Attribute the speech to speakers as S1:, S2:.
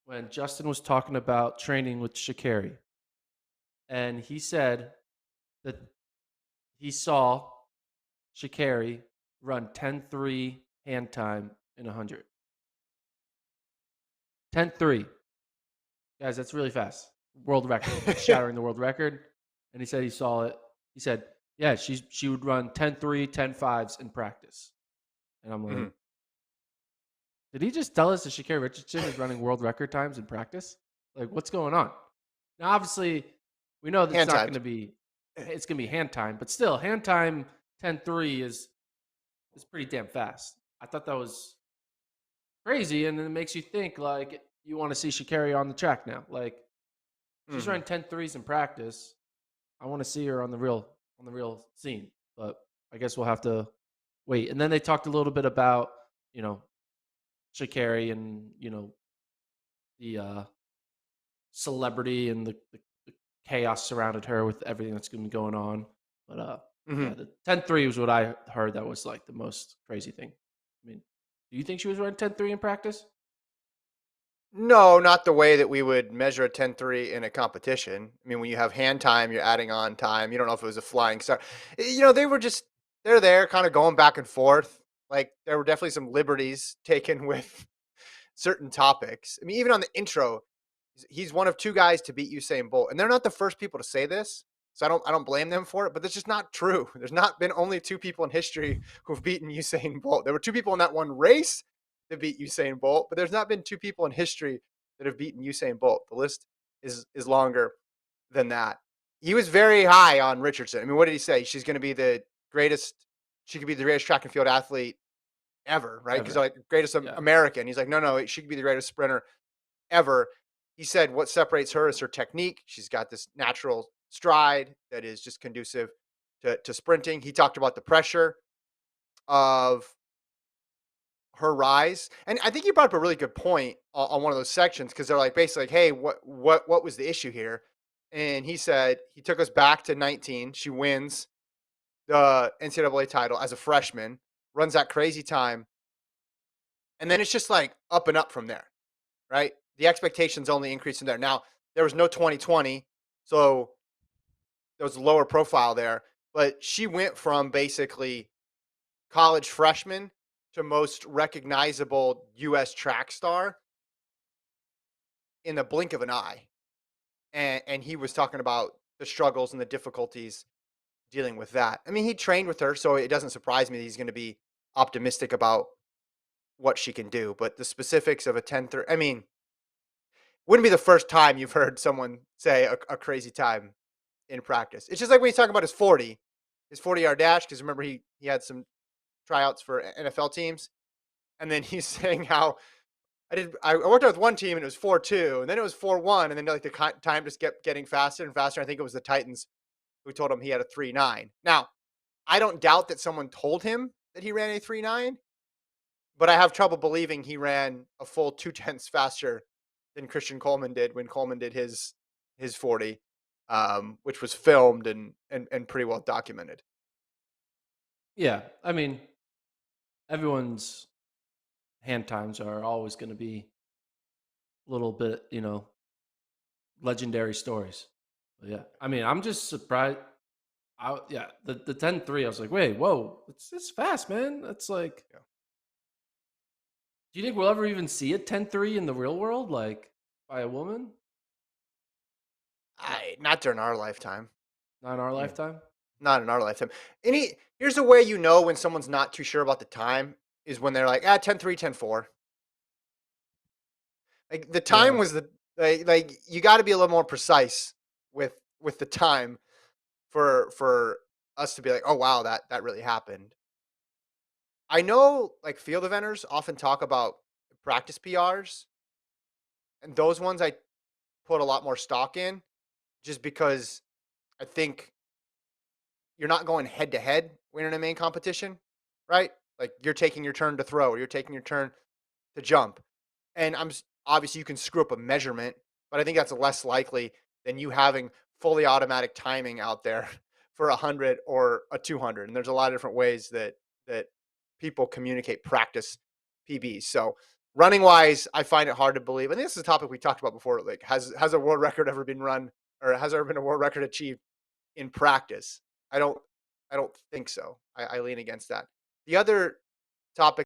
S1: when Justin was talking about training with Sha'Carri, and he said that he saw Sha'Carri run 10-3 hand time in 100. 10-3. Guys, that's really fast. World record, shattering the world record. And he said he saw it. He said, yeah, she would run 10-3, 10-5s in practice. And I'm like,
S2: Mhm.
S1: did he just tell us that Sha'Carri Richardson is running world record times in practice? Like, what's going on? Now, obviously, we know that
S2: Hand times.
S1: it's going to be hand time, but still, hand time 10-3 is pretty damn fast. I thought that was crazy, and then it makes you think, like, you want to see Sha'Carri on the track now. Like, she's
S2: Mhm.
S1: running 10-3s in practice. I want to see her on the real scene, but I guess we'll have to wait. And then they talked a little bit about, you know, Sha'Carri and, the celebrity and the chaos surrounded her with everything that's going to be going on. But yeah,
S2: Mhm.
S1: the 10-3 was what I heard that was like the most crazy thing. I mean, do you think she was running 10-3 in practice?
S2: No, not the way that we would measure a 10-3 in a competition. I mean, when you have hand time, you're adding on time. You don't know if it was a flying start. They were just they're there kind of going back and forth. Like there were definitely some liberties taken with certain topics. I mean, even on the intro, he's one of two guys to beat Usain Bolt. And they're not the first people to say this. So I don't blame them for it, but that's just not true. There's not been only two people in history who've beaten Usain Bolt. There were two people in that one race that beat Usain Bolt, but there's not been two people in history that have beaten Usain Bolt. The list is longer than that. He was very high on Richardson. I mean, what did he say? She's going to be the greatest. She could be the greatest track and field athlete ever, right? Because
S1: Ever.
S2: like greatest
S1: Yeah.
S2: American. He's like, no, she could be the greatest sprinter ever. He said what separates her is her technique. She's got this natural stride that is just conducive to sprinting. He talked about the pressure of her rise, and I think you brought up a really good point on one of those sections because they're like basically like, hey, what was the issue here? And he said he took us back to 19. She wins the NCAA title as a freshman, runs that crazy time, and then it's just like up and up from there, right? The expectations only increase from there. Now, there was no 2020, so there was a lower profile there, but she went from basically college freshman to most recognizable US track star in the blink of an eye. And he was talking about the struggles and the difficulties dealing with that. I mean, he trained with her, so it doesn't surprise me that he's going to be optimistic about what she can do. But the specifics of a 10-3, I mean, wouldn't be the first time you've heard someone say a crazy time in practice. It's just like when he's talking about his 40-yard dash, because remember he had some tryouts for NFL teams, and then he's saying how I worked out with one team and it was 4-2, and then it was 4-1, and then like the time just kept getting faster and faster. I think it was the Titans who told him he had a 3.9. Now, I don't doubt that someone told him that he ran a 3.9, but I have trouble believing he ran a full 2 tenths faster than Christian Coleman did when Coleman did his 40, which was filmed and pretty well documented.
S1: Yeah. I mean, everyone's hand times are always going to be a little bit, legendary stories. But yeah. I mean, I'm just surprised. Yeah, the 10-3, I was like, wait, whoa, it's fast, man. That's like,
S2: Yeah.
S1: do you think we'll ever even see a 10-3 in the real world, like by a woman? Not,
S2: Not during our lifetime.
S1: not in our
S2: I mean,
S1: lifetime.
S2: not in our lifetime. Here's a way you know when someone's not too sure about the time is when they're like, 10-3, 10-4. Like the time
S1: Yeah.
S2: was the like you got to be a little more precise with the time for us to be like, oh wow, that really happened. I know like field eventers often talk about practice PRs, and those ones I put a lot more stock in just because I think you're not going head to head when you're in a main competition, right? Like you're taking your turn to throw or you're taking your turn to jump. And obviously you can screw up a measurement, but I think that's less likely than you having fully automatic timing out there for 100 or a 200. And there's a lot of different ways that people communicate practice PBs. So Running wise, I find it hard to believe. And this is a topic we talked about before. Like, has a world record ever been run, or has there ever been a world record achieved in practice? I don't I don't think so. I lean against that. The other topic